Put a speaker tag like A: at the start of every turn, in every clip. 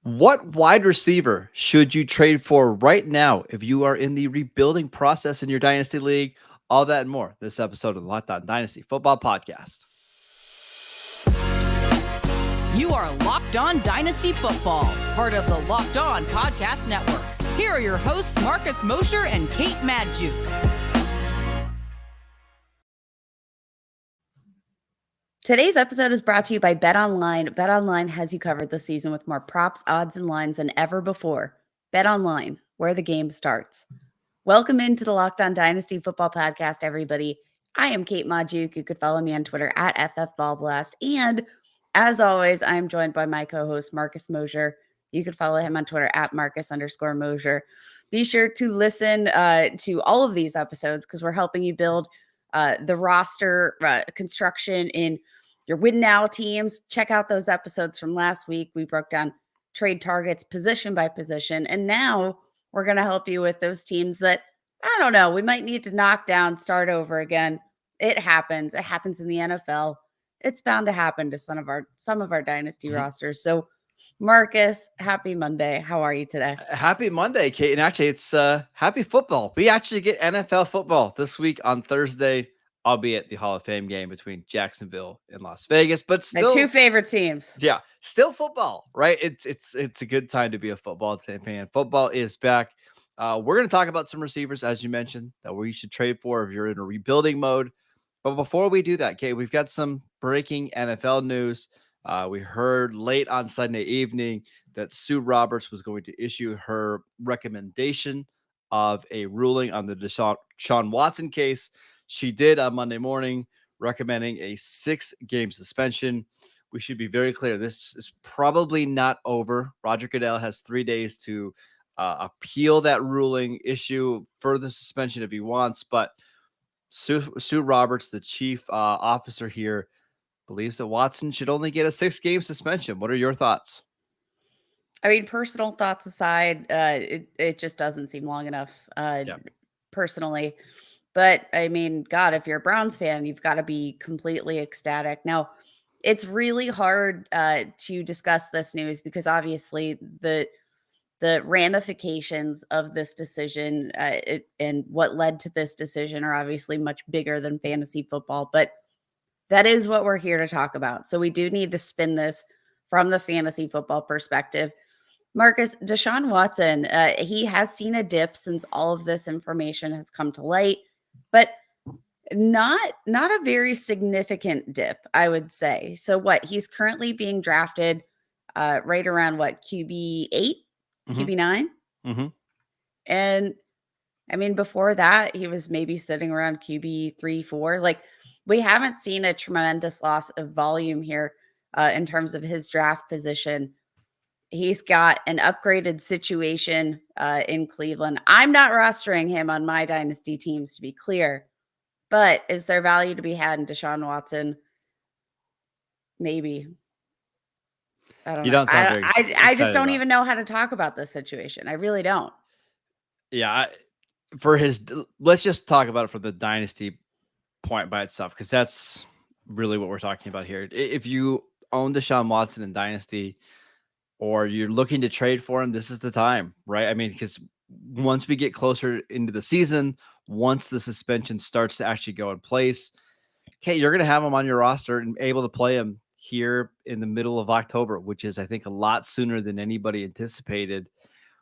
A: What wide receiver should you trade for right now if you are in the rebuilding process in your dynasty league? All that and more this episode of the Locked On Dynasty Football Podcast.
B: You are Locked On Dynasty Football, part of the Locked On Podcast Network. Here are your hosts, Marcus Mosher and Kate Magdziuk.
C: Today's episode is brought to you by BetOnline. BetOnline has you covered this season with more props, odds, and lines than ever before. BetOnline, where the game starts. Welcome into the Locked On Dynasty Football Podcast, everybody. I am Kate Magdziuk. You could follow me on Twitter at FFBallBlast. And as always, I am joined by my co-host, Marcus Mosher. You could follow him on Twitter at Marcus_Mosher. Be sure to listen to all of these episodes because we're helping you build the roster construction in your win now teams. Check out those episodes from last week. We broke down trade targets position by position. And now we're going to help you with those teams that, I don't know, we might need to knock down, start over again. It happens. It happens in the NFL. It's bound to happen to some of our dynasty rosters. So Marcus, happy Monday. How are you today?
A: Happy Monday, Kate. And actually, it's happy football. We actually get NFL football this week on Thursday, albeit the Hall of Fame game between Jacksonville and Las Vegas, but still
C: My two favorite teams.
A: Yeah, still football, right? It's a good time to be a football fan. Football is back. We're going to talk about some receivers, as you mentioned, that we should trade for if you're in a rebuilding mode. But before we do that, Kate, we've got some breaking NFL news. We heard late on Sunday evening that Sue Roberts was going to issue her recommendation of a ruling on the Deshaun Watson case. She did on Monday morning, recommending a 6-game suspension. We should be very clear. This is probably not over. Roger Goodell has 3 days to appeal that ruling, issue further suspension if he wants. But Sue Roberts, the chief officer here, believes that Watson should only get a 6-game suspension. What are your thoughts?
C: I mean, personal thoughts aside, it just doesn't seem long enough personally. But I mean, God, if you're a Browns fan, you've got to be completely ecstatic. Now, it's really hard to discuss this news because obviously the ramifications of this decision and what led to this decision are obviously much bigger than fantasy football. But that is what we're here to talk about. So we do need to spin this from the fantasy football perspective. Marcus, Deshaun Watson, he has seen a dip since all of this information has come to light, but not a very significant dip, I would say. So what, he's currently being drafted right around what, QB 8, QB 9?
A: Mm-hmm.
C: And I mean, before that, he was maybe sitting around QB 3, 4. Like, we haven't seen a tremendous loss of volume here in terms of his draft position. He's got an upgraded situation in Cleveland. I'm not rostering him on my dynasty teams, to be clear. But is there value to be had in Deshaun Watson? Maybe. I don't know.
A: Don't sound very
C: I just don't even know how to talk about this situation. I really don't.
A: Yeah. Let's just talk about it from the dynasty point by itself, because that's really what we're talking about here. If you own Deshaun Watson in dynasty or you're looking to trade for him, this is the time, right? I mean, because once we get closer into the season, once the suspension starts to actually go in place, okay, you're going to have him on your roster and able to play him here in the middle of October, which is, I think, a lot sooner than anybody anticipated.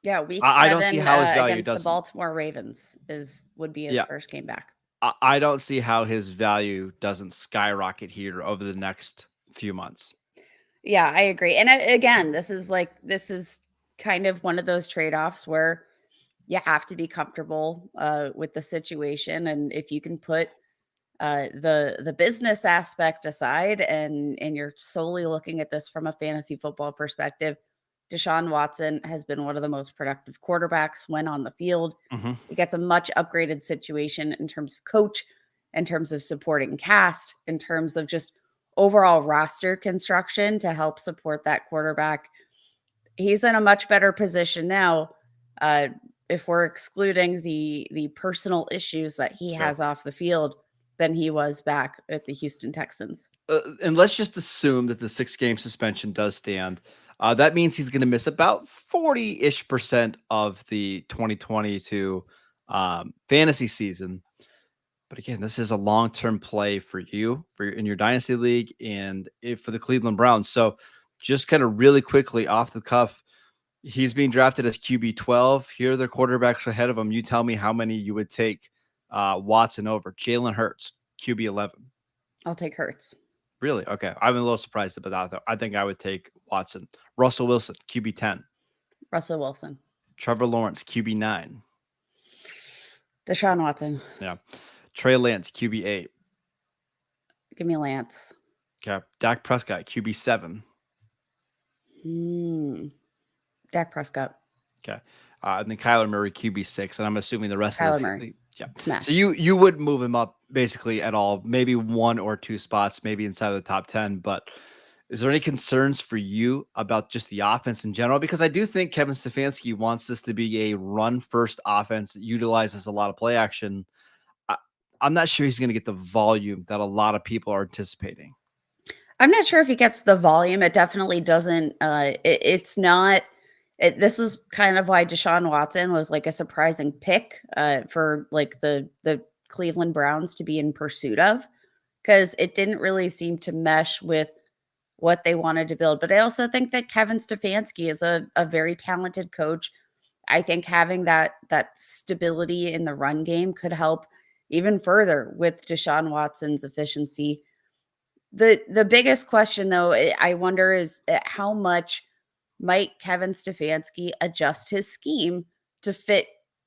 C: Yeah, week 7
A: I don't see how his value
C: against
A: doesn't.
C: the Baltimore Ravens would be his first game back.
A: I don't see how his value doesn't skyrocket here over the next few months.
C: Yeah, I agree. And again, this is kind of one of those trade-offs where you have to be comfortable with the situation. And if you can put the business aspect aside and you're solely looking at this from a fantasy football perspective, Deshaun Watson has been one of the most productive quarterbacks when on the field.
A: Mm-hmm.
C: He gets a much upgraded situation in terms of coach, in terms of supporting cast, in terms of just overall roster construction to help support that quarterback. He's in a much better position now if we're excluding the personal issues that he has off the field than he was back at the Houston Texans.
A: And let's just assume that the 6-game suspension does stand. That means he's going to miss about 40-ish% of the 2022 fantasy season. But again, this is a long-term play for you, in your dynasty league and for the Cleveland Browns. So just kind of really quickly off the cuff, he's being drafted as QB 12. Here are the quarterbacks ahead of him. You tell me how many you would take Watson over. Jalen Hurts, QB 11.
C: I'll take Hurts.
A: Really? Okay. I'm a little surprised about that. I think I would take Watson. Russell Wilson, QB 10.
C: Russell Wilson.
A: Trevor Lawrence, QB 9.
C: Deshaun Watson.
A: Yeah. Trey Lance, QB 8.
C: Give me Lance.
A: Okay. Dak Prescott, QB 7.
C: Dak Prescott.
A: Okay. And then Kyler Murray, QB 6. And I'm assuming the rest
C: Kyler
A: of the
C: Murray.
A: Yeah.
C: Smash.
A: So you would move him up basically at all, maybe 1 or 2 spots, maybe inside of the top 10. But is there any concerns for you about just the offense in general? Because I do think Kevin Stefanski wants this to be a run-first offense that utilizes a lot of play action. I'm not sure he's going to get the volume that a lot of people are anticipating.
C: I'm not sure if he gets the volume. It definitely doesn't. It's not. This was kind of why Deshaun Watson was like a surprising pick for like the Cleveland Browns to be in pursuit of, because it didn't really seem to mesh with what they wanted to build. But I also think that Kevin Stefanski is a very talented coach. I think having that stability in the run game could help even further with Deshaun Watson's efficiency. The biggest question, though, I wonder is how much might Kevin Stefanski adjust his scheme to fit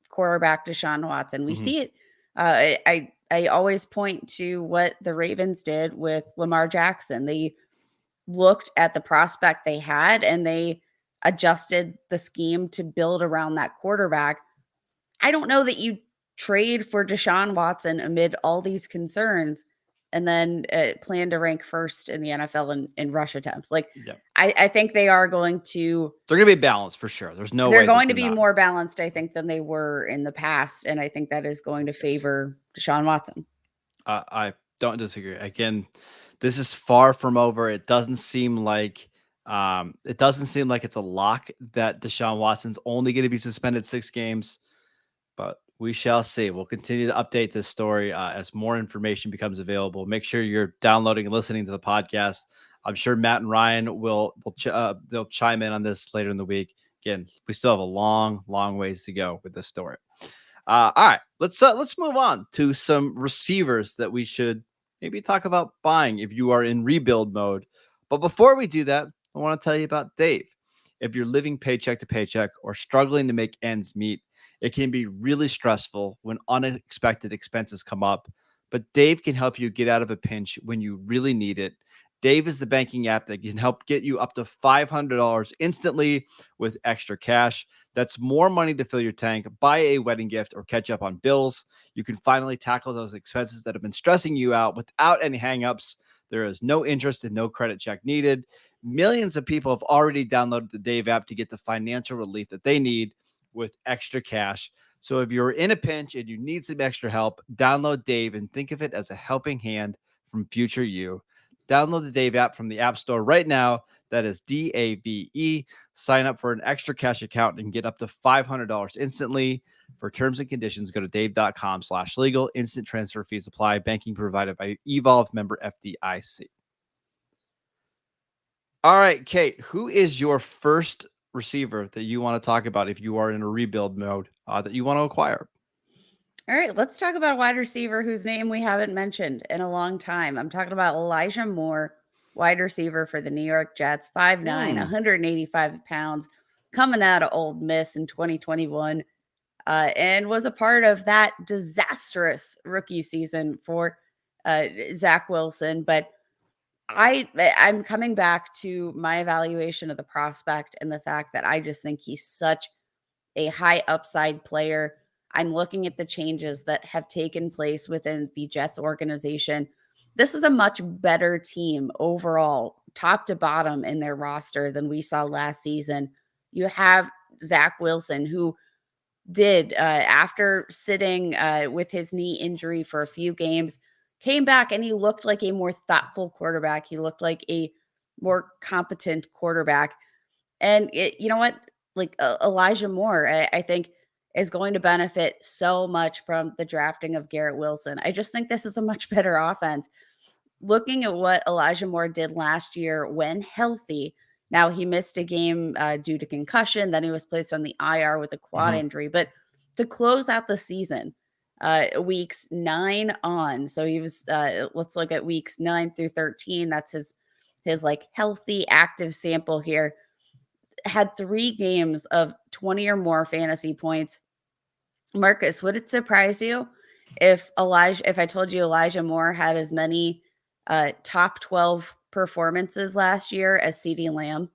C: quarterback Deshaun Watson? We see it. I always point to what the Ravens did with Lamar Jackson. They looked at the prospect they had and they adjusted the scheme to build around that quarterback. I don't know that you trade for Deshaun Watson amid all these concerns and then plan to rank first in the NFL in rush attempts. Like,
A: yeah.
C: I think they are going to.
A: They're going to be balanced for sure. There's no way
C: they're going to be
A: not.
C: more balanced, I think, than they were in the past, and I think that is going to favor Deshaun Watson.
A: I don't disagree. Again, this is far from over. It doesn't seem like it's a lock that Deshaun Watson's only going to be suspended 6 games, but we shall see. We'll continue to update this story as more information becomes available. Make sure you're downloading and listening to the podcast. I'm sure Matt and Ryan they'll chime in on this later in the week. Again, we still have a long ways to go with this story. All right, let's move on to some receivers that we should maybe talk about buying if you are in rebuild mode. But before we do that, I want to tell you about Dave. If you're living paycheck to paycheck or struggling to make ends meet, it can be really stressful when unexpected expenses come up, but Dave can help you get out of a pinch when you really need it. Dave is the banking app that can help get you up to $500 instantly with extra cash. That's more money to fill your tank, buy a wedding gift, or catch up on bills. You can finally tackle those expenses that have been stressing you out without any hangups. There is no interest and no credit check needed. Millions of people have already downloaded the Dave app to get the financial relief that they need with extra cash. So if you're in a pinch and you need some extra help, download Dave and think of it as a helping hand from future you. Download the Dave app from the App Store right now. That is DAVE. Sign up for an extra cash account and get up to $500 instantly. For terms and conditions, go to dave.com/legal. Instant transfer fees apply. Banking provided by Evolve, member FDIC. All right, Kate, who is your first receiver that you want to talk about if you are in a rebuild mode that you want to acquire?
C: All right, let's talk about a wide receiver whose name we haven't mentioned in a long time. I'm talking about Elijah Moore, wide receiver for the New York Jets, 5'9", 185 pounds, coming out of Ole Miss in 2021, and was a part of that disastrous rookie season for Zach Wilson. But I'm coming back to my evaluation of the prospect and the fact that I just think he's such a high upside player. I'm looking at the changes that have taken place within the Jets organization. This is a much better team overall, top to bottom in their roster than we saw last season. You have Zach Wilson, who did, after sitting with his knee injury for a few games, came back and he looked like a more thoughtful quarterback. He looked like a more competent quarterback. And you know what? Like Elijah Moore, I think is going to benefit so much from the drafting of Garrett Wilson. I just think this is a much better offense. Looking at what Elijah Moore did last year when healthy, now he missed a game due to concussion. Then he was placed on the IR with a quad injury. But to close out the season, weeks 9 on, so he was. Let's look at weeks 9 through 13. That's his like healthy active sample here. Had 3 games of 20 or more fantasy points. Marcus, would it surprise you if I told you Elijah Moore had as many top 12 performances last year as CeeDee Lamb?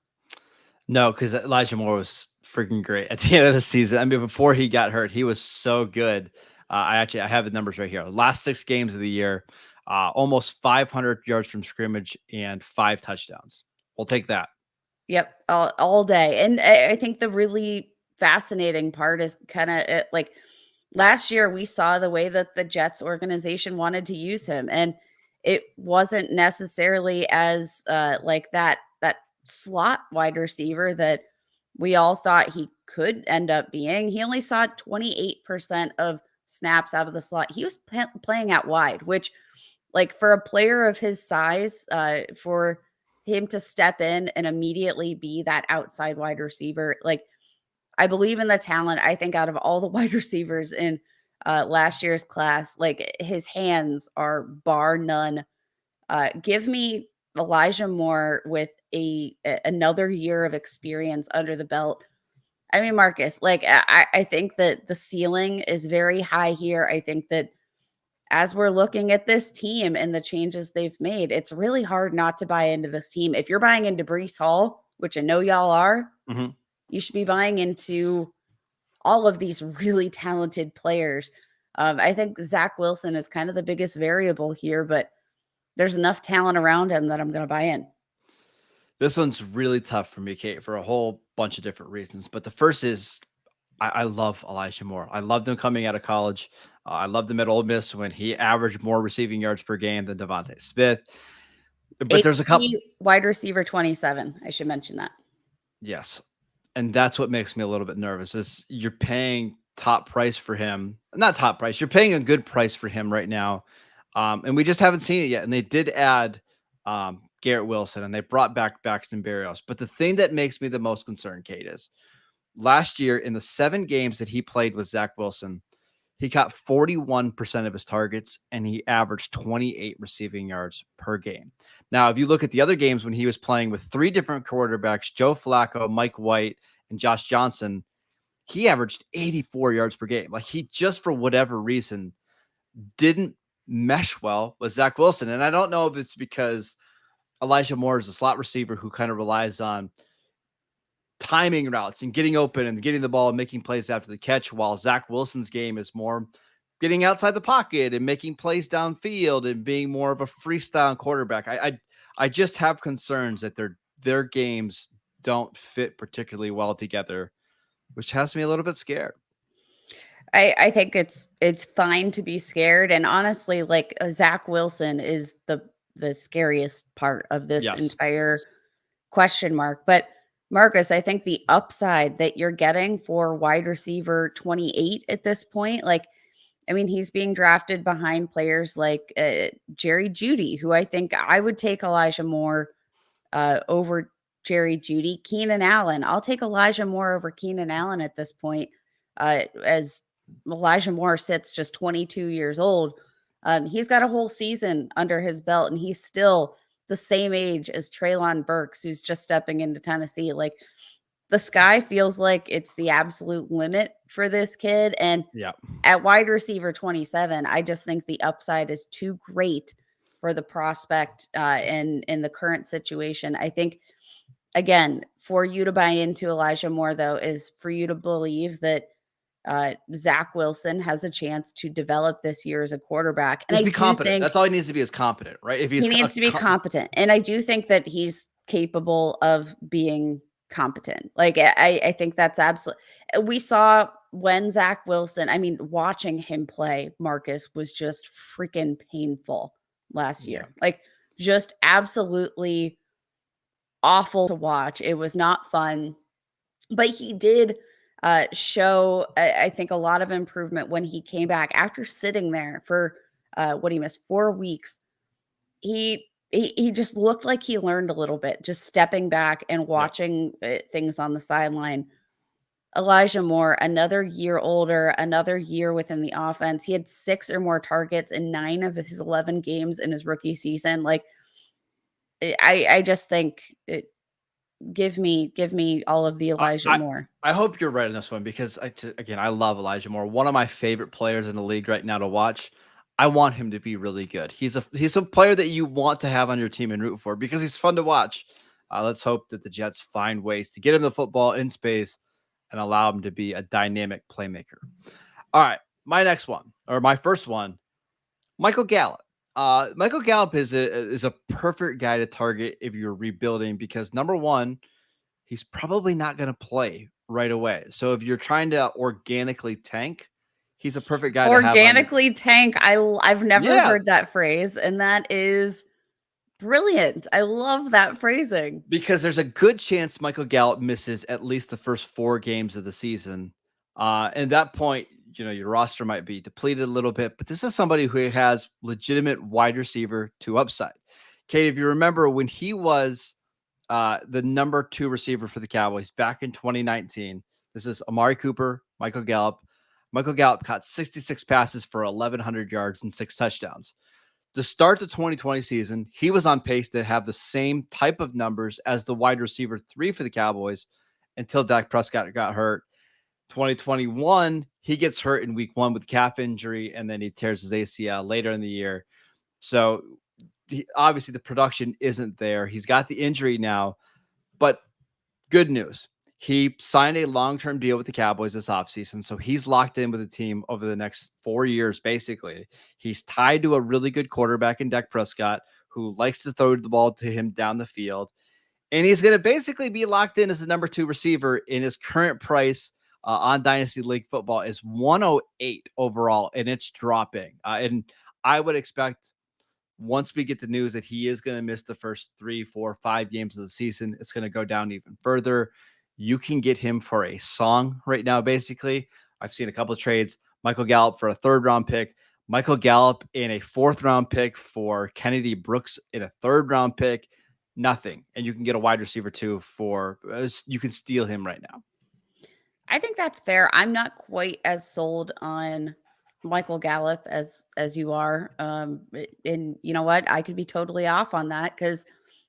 A: No, because Elijah Moore was freaking great at the end of the season. I mean, before he got hurt, he was so good. I have the numbers right here. Last 6 games of the year, almost 500 yards from scrimmage and 5 touchdowns. We'll take that.
C: Yep, all day. And I think the really fascinating part is kind of like last year we saw the way that the Jets organization wanted to use him, and it wasn't necessarily as like that slot wide receiver that we all thought he could end up being. He only saw 28% of snaps out of the slot. He was playing out wide, which like for a player of his size, for him to step in and immediately be that outside wide receiver, like I believe in the talent. I think out of all the wide receivers in last year's class, like his hands are bar none. Give me Elijah Moore with another year of experience under the belt. I mean, Marcus, like I think that the ceiling is very high here. I think that as we're looking at this team and the changes they've made, it's really hard not to buy into this team. If you're buying into Breece Hall, which I know y'all are, you should be buying into all of these really talented players. I think Zach Wilson is kind of the biggest variable here, but there's enough talent around him that I'm going to buy in.
A: This one's really tough for me, Kate, for a whole bunch of different reasons. But the first is I love Elijah Moore. I loved him coming out of college. I loved him at Ole Miss when he averaged more receiving yards per game than Devontae Smith. But there's a couple.
C: Wide receiver 27. I should mention that.
A: Yes. And that's what makes me a little bit nervous is you're paying top price for him. Not top price. You're paying a good price for him right now. And we just haven't seen it yet. And they did add Garrett Wilson and they brought back Braxton Berrios. But the thing that makes me the most concerned, Kate, is last year in the 7 games that he played with Zach Wilson, he caught 41% of his targets and he averaged 28 receiving yards per game. Now, if you look at the other games when he was playing with 3 different quarterbacks, Joe Flacco, Mike White, and Josh Johnson, he averaged 84 yards per game. Like he just, for whatever reason, didn't mesh well with Zach Wilson. And I don't know if it's because Elijah Moore is a slot receiver who kind of relies on timing routes and getting open and getting the ball and making plays after the catch, while Zach Wilson's game is more getting outside the pocket and making plays downfield and being more of a freestyle quarterback. I just have concerns that their games don't fit particularly well together, which has me a little bit scared.
C: I think it's fine to be scared. And honestly, like Zach Wilson is the scariest part of this entire question mark. But Marcus, I think the upside that you're getting for wide receiver 28 at this point, like, I mean, he's being drafted behind players like Jerry Jeudy, who I think I would take Elijah Moore over Jerry Jeudy. Keenan Allen, I'll take Elijah Moore over Keenan Allen at this point, as Elijah Moore sits just 22 years old. He's got a whole season under his belt, and he's still the same age as Treylon Burks, who's just stepping into Tennessee. Like the sky feels like it's the absolute limit for this kid. And at wide receiver 27, I just think the upside is too great for the prospect in the current situation. I think, again, for you to buy into Elijah Moore, though, is for you to believe that Zach Wilson has a chance to develop this year as a quarterback. And
A: Just be competent. That's all he needs to be, is competent, right? If
C: he needs to be competent. And I do think that he's capable of being competent. Like I think that's absolutely. We saw when Zach Wilson, I mean, watching him play, Marcus, was just freaking painful last year. Like just absolutely awful to watch. It was not fun, but he did show, I think, a lot of improvement when he came back after sitting there for what he missed 4 weeks. He just looked like he learned a little bit, just stepping back and watching things on the sideline. Elijah Moore, another year older, another year within the offense. He had 6 or more targets in 9 of his 11 games in his rookie season. Like, I just think give me all of the Elijah Moore.
A: I hope you're right on this one because again, I love Elijah Moore. One of my favorite players in the league right now to watch. I want him to be really good. He's a player that you want to have on your team and root for because he's fun to watch. Let's hope that the Jets find ways to get him the football in space and allow him to be a dynamic playmaker. All right, my first one, Michael Gallup. Michael Gallup is a perfect guy to target if you're rebuilding because number one, he's probably not going to play right away. So if you're trying to organically tank, he's a perfect guy to have.
C: Organically tank. I've never heard that phrase, and that is brilliant. I love that phrasing.
A: Because there's a good chance Michael Gallup misses at least the first 4 games of the season. At that point, your roster might be depleted a little bit, but this is somebody who has legitimate wide receiver 2 upside. Kate, if you remember when he was the number 2 receiver for the Cowboys back in 2019, this is Amari Cooper, Michael Gallup. Michael Gallup caught 66 passes for 1,100 yards and 6 touchdowns. To start the 2020 season, he was on pace to have the same type of numbers as the wide receiver 3 for the Cowboys until Dak Prescott got hurt. 2021, he gets hurt in week 1 with calf injury, and then he tears his ACL later in the year. So obviously the production isn't there. He's got the injury now, but good news. He signed a long-term deal with the Cowboys this offseason, so he's locked in with the team over the next 4 years, basically. He's tied to a really good quarterback in Dak Prescott, who likes to throw the ball to him down the field. And he's going to basically be locked in as the number 2 receiver in his current price on Dynasty League Football is 108 overall, and it's dropping. And I would expect once we get the news that he is going to miss the first 3, 4, 5 games of the season, it's going to go down even further. You can get him for a song right now, basically. I've seen a couple of trades. Michael Gallup for a 3rd-round pick. Michael Gallup in a 4th-round pick for Kennedy Brooks in a 3rd-round pick. Nothing. And you can get a wide receiver, too, you can steal him right now.
C: I think that's fair. I'm not quite as sold on Michael Gallup as you are. And you know what? I could be totally off on that because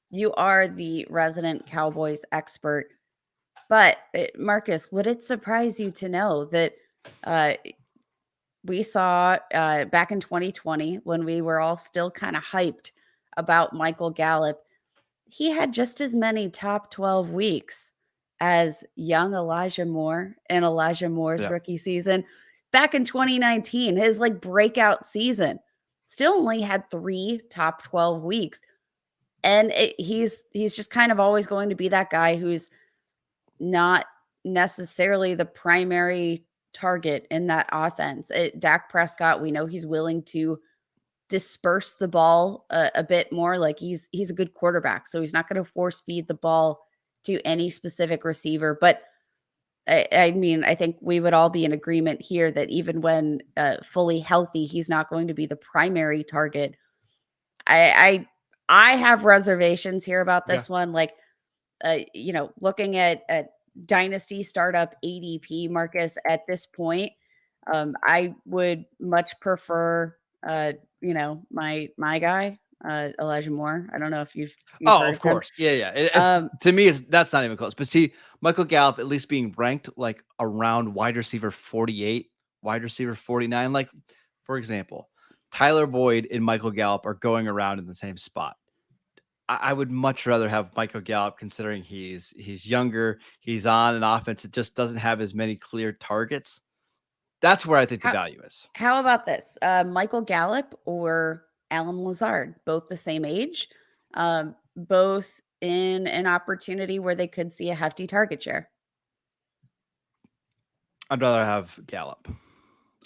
C: you are the resident Cowboys expert. But Marcus, would it surprise you to know that we saw back in 2020 when we were all still kind of hyped about Michael Gallup, he had just as many top 12 weeks as young Elijah Moore in Elijah Moore's rookie season. Back in 2019, his breakout season, still only had 3 top 12 weeks. And he's just kind of always going to be that guy who's not necessarily the primary target in that offense. Dak Prescott, we know he's willing to disperse the ball a bit more. He's a good quarterback, so he's not going to force feed the ball to any specific receiver. But I mean, I think we would all be in agreement here that even when fully healthy, he's not going to be the primary target. I have reservations here about this one. Looking at Dynasty startup ADP, Marcus, at this point, I would much prefer, my guy, Elijah Moore. I don't know if you've heard
A: of course. Him. Yeah. To me, that's not even close. But see, Michael Gallup at least being ranked around wide receiver 48, wide receiver 49. For example, Tyler Boyd and Michael Gallup are going around in the same spot. I would much rather have Michael Gallup, considering he's younger. He's on an offense that just doesn't have as many clear targets. That's where I think the value is.
C: How about this? Michael Gallup or Allen Lazard, both the same age, both in an opportunity where they could see a hefty target share.
A: I'd rather have Gallup.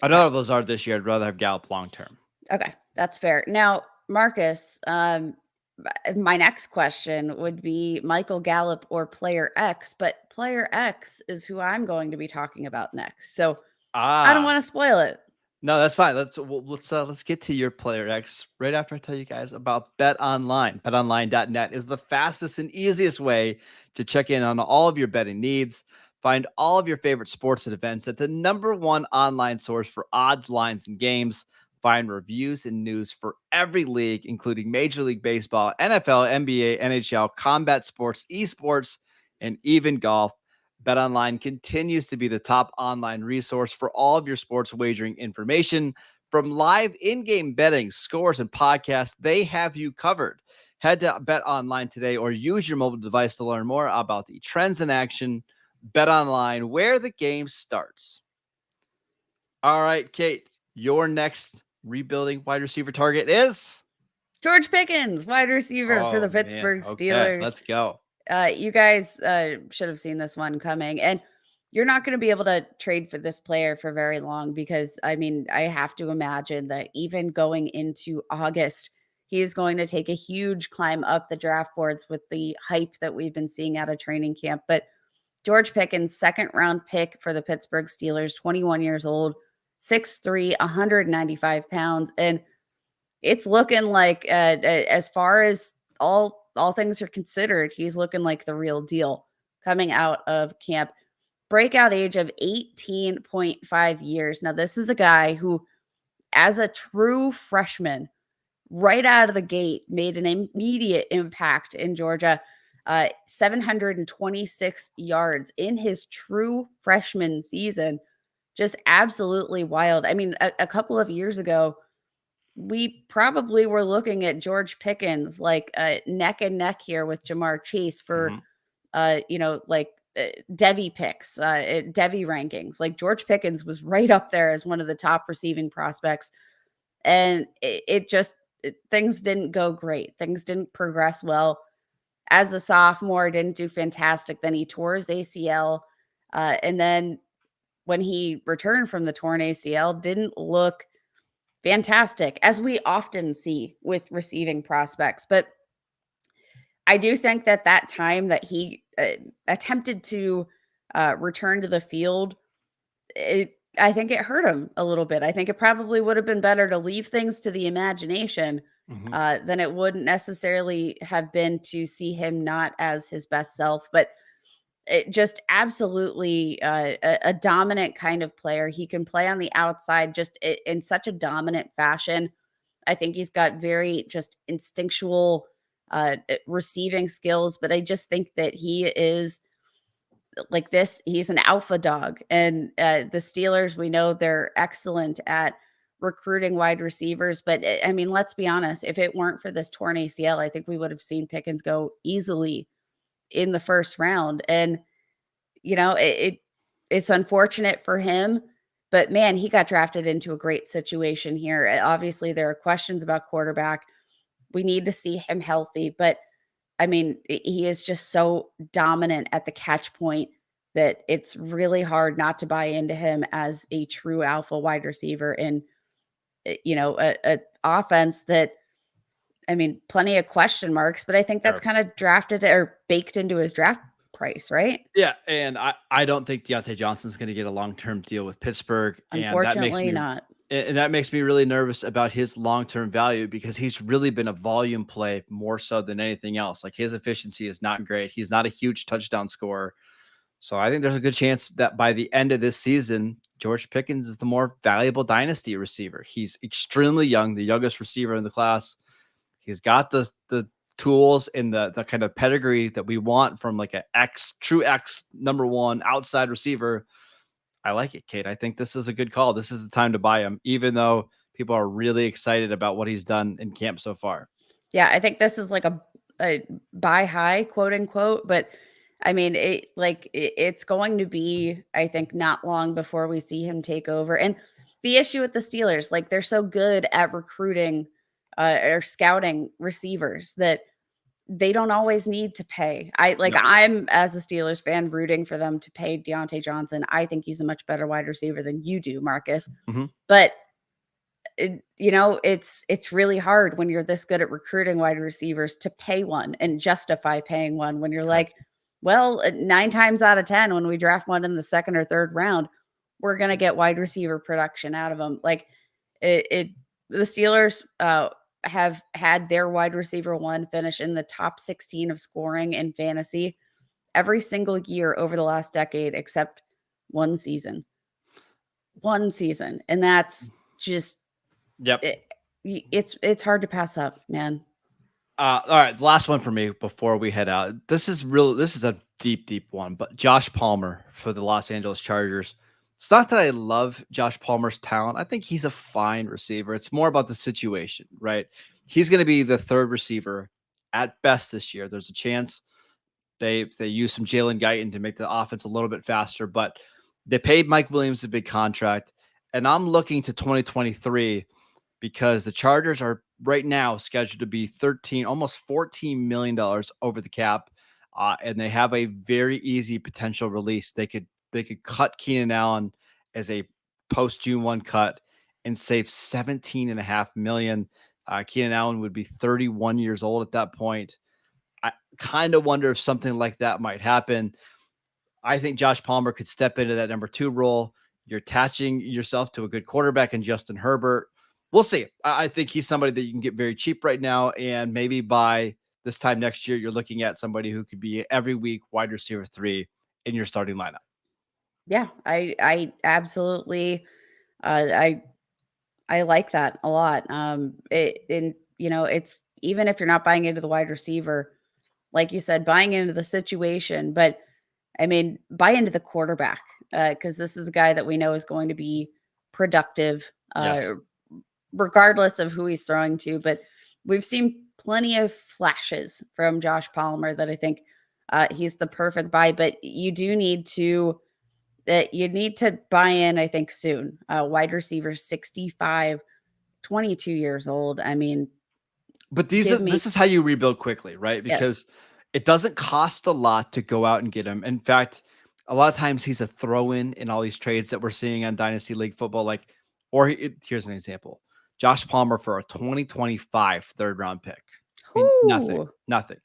A: I'd rather have Lazard this year. I'd rather have Gallup long term.
C: Okay, that's fair. Now, Marcus, my next question would be Michael Gallup or Player X, but Player X is who I'm going to be talking about next. So I don't want to spoil it.
A: No, that's fine. Let's get to your Player X right after I tell you guys about Bet Online. BetOnline.net is the fastest and easiest way to check in on all of your betting needs. Find all of your favorite sports and events at the #1 online source for odds, lines, and games. Find reviews and news for every league, including Major League Baseball, NFL, NBA, NHL, combat sports, esports, and even golf. BetOnline continues to be the top online resource for all of your sports wagering information. From live in-game betting, scores, and podcasts, they have you covered. Head to BetOnline today or use your mobile device to learn more about the trends in action. BetOnline, where the game starts. All right, Kate, your next rebuilding wide receiver target is?
C: George Pickens, wide receiver for the Pittsburgh Steelers.
A: Let's go.
C: You guys should have seen this one coming, and you're not going to be able to trade for this player for very long because, I mean, I have to imagine that even going into August, he is going to take a huge climb up the draft boards with the hype that we've been seeing out of training camp. But George Pickens, second round pick for the Pittsburgh Steelers, 21 years old, 6'3", 195 pounds. And it's looking like, as far as all things are considered, he's looking like the real deal coming out of camp. Breakout age of 18.5 years. Now, this is a guy who, as a true freshman, right out of the gate, made an immediate impact in Georgia. 726 yards in his true freshman season. Just absolutely wild. I mean, a couple of years ago, we probably were looking at George Pickens like neck and neck here with Jamar Chase for, Devy picks, Devy rankings. Like George Pickens was right up there as one of the top receiving prospects. And things didn't go great. Things didn't progress well. As a sophomore, didn't do fantastic. Then he tore his ACL. And then when he returned from the torn ACL, didn't look fantastic, as we often see with receiving prospects. But I do think that time that he attempted to return to the field, I think it hurt him a little bit. I think it probably would have been better to leave things to the imagination than it wouldn't necessarily have been to see him not as his best self. But it just absolutely a dominant kind of player. He can play on the outside just in such a dominant fashion. I think he's got very just instinctual receiving skills, but I just think that he is like this. He's an alpha dog, and the Steelers, we know they're excellent at recruiting wide receivers. But I mean, let's be honest, if it weren't for this torn ACL, I think we would have seen Pickens go easily in the first round. And, it's unfortunate for him, but man, he got drafted into a great situation here. Obviously, there are questions about quarterback. We need to see him healthy, but I mean, he is just so dominant at the catch point that it's really hard not to buy into him as a true alpha wide receiver in, a offense that, I mean, plenty of question marks, but I think that's kind of drafted or baked into his draft price, right?
A: Yeah, and I don't think Deontay Johnson's going to get a long-term deal with Pittsburgh.
C: Unfortunately, not.
A: And that makes me really nervous about his long-term value because he's really been a volume play more so than anything else. Like his efficiency is not great. He's not a huge touchdown scorer. So I think there's a good chance that by the end of this season, George Pickens is the more valuable dynasty receiver. He's extremely young, the youngest receiver in the class. He's got the tools and the kind of pedigree that we want from like a true X #1 outside receiver. I like it, Kate. I think this is a good call. This is the time to buy him, even though people are really excited about what he's done in camp so far.
C: Yeah, I think this is like a buy high, quote unquote. But I mean, it's going to be, I think, not long before we see him take over. And the issue with the Steelers, like they're so good at recruiting or scouting receivers that they don't always need to pay. I'm, as a Steelers fan, rooting for them to pay Deontay Johnson. I think he's a much better wide receiver than you do, Marcus. But it's really hard when you're this good at recruiting wide receivers to pay one and justify paying one when you're like, well, 9 times out of 10, when we draft one in the second or third round, we're going to get wide receiver production out of them. Like the Steelers have had their wide receiver one finish in the top 16 of scoring in fantasy every single year over the last decade, except one season. And that's just, it's hard to pass up, man.
A: All right, the last one for me before we head out. This is a deep one, but Josh Palmer for the Los Angeles Chargers. It's not that I love Josh Palmer's talent. I think he's a fine receiver. It's more about the situation, right? He's going to be the third receiver at best this year. There's a chance they use some Jalen Guyton to make the offense a little bit faster, but they paid Mike Williams a big contract, and I'm looking to 2023 because the Chargers are right now scheduled to be almost $14 million over the cap, and they have a very easy potential release. They could cut Keenan Allen as a post June 1 cut and save $17.5 million. Keenan Allen would be 31 years old at that point. I kind of wonder if something like that might happen. I think Josh Palmer could step into that number 2 role. You're attaching yourself to a good quarterback in Justin Herbert. We'll see. I think he's somebody that you can get very cheap right now. And maybe by this time next year, you're looking at somebody who could be every week wide receiver 3 in your starting lineup.
C: Yeah, I absolutely, I like that a lot. It's even if you're not buying into the wide receiver, like you said, buying into the situation, but I mean, buy into the quarterback because this is a guy that we know is going to be productive, regardless of who he's throwing to. But we've seen plenty of flashes from Josh Palmer that I think he's the perfect buy. But you need to buy in, I think, soon. Wide receiver 65, 22 years old. I mean,
A: but this is how you rebuild quickly, right? Because it doesn't cost a lot to go out and get him. In fact, a lot of times he's a throw-in all these trades that we're seeing on Dynasty League football. Here's an example. Josh Palmer for a 2025 third-round pick. I mean, nothing.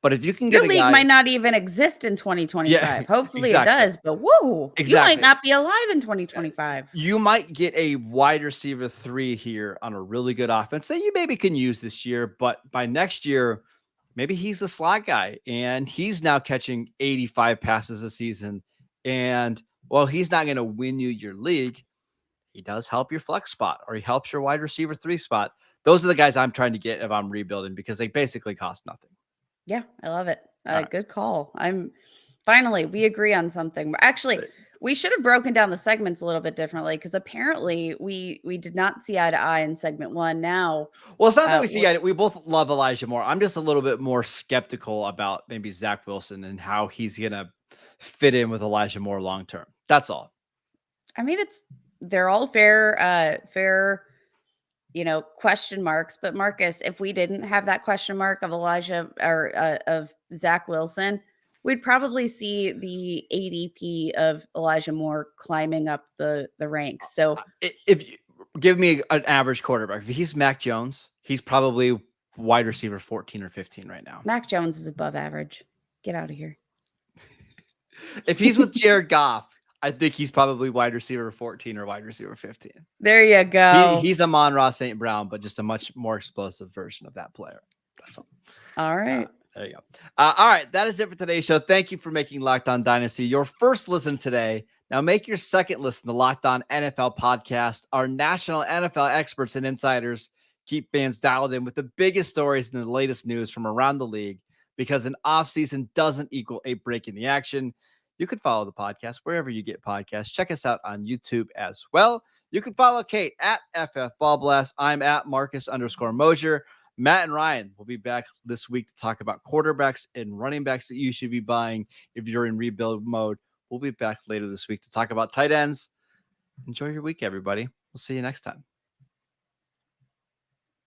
A: But if you can get
C: your league might not even exist in 2025. Hopefully it does, but you might not be alive in 2025.
A: You might get a wide receiver 3 here on a really good offense that you maybe can use this year, but by next year, maybe he's the slot guy and he's now catching 85 passes a season. And while he's not going to win you your league, he does help your flex spot or he helps your wide receiver 3 spot. Those are the guys I'm trying to get if I'm rebuilding because they basically cost nothing.
C: Yeah, I love it. Good call. We agree on something. Actually, we should have broken down the segments a little bit differently because apparently we did not see eye to eye in segment 1. Now,
A: well, it's not that we see eye. We both love Elijah Moore. I'm just a little bit more skeptical about maybe Zach Wilson and how he's gonna fit in with Elijah Moore long term. That's all.
C: I mean, they're all fair, question marks. But Marcus, if we didn't have that question mark of Elijah or of Zach Wilson, we'd probably see the ADP of Elijah Moore climbing up the ranks. So
A: if you give me an average quarterback, if he's Mac Jones, he's probably wide receiver 14 or 15 right now.
C: Mac Jones is above average. Get out of here.
A: If he's with Jared Goff, I think he's probably wide receiver 14 or wide receiver 15.
C: There you go.
A: He's Amon-Ra St. Brown, but just a much more explosive version of that player. That's all.
C: All right.
A: There you go. All right. That is it for today's show. Thank you for making Locked On Dynasty your first listen today. Now make your second listen to Locked On NFL podcast. Our national NFL experts and insiders keep fans dialed in with the biggest stories and the latest news from around the league because an offseason doesn't equal a break in the action. You can follow the podcast wherever you get podcasts. Check us out on YouTube as well. You can follow Kate at FFBallBlast. I'm at Marcus_Mosher. Matt and Ryan will be back this week to talk about quarterbacks and running backs that you should be buying if you're in rebuild mode. We'll be back later this week to talk about tight ends. Enjoy your week, everybody. We'll see you next time.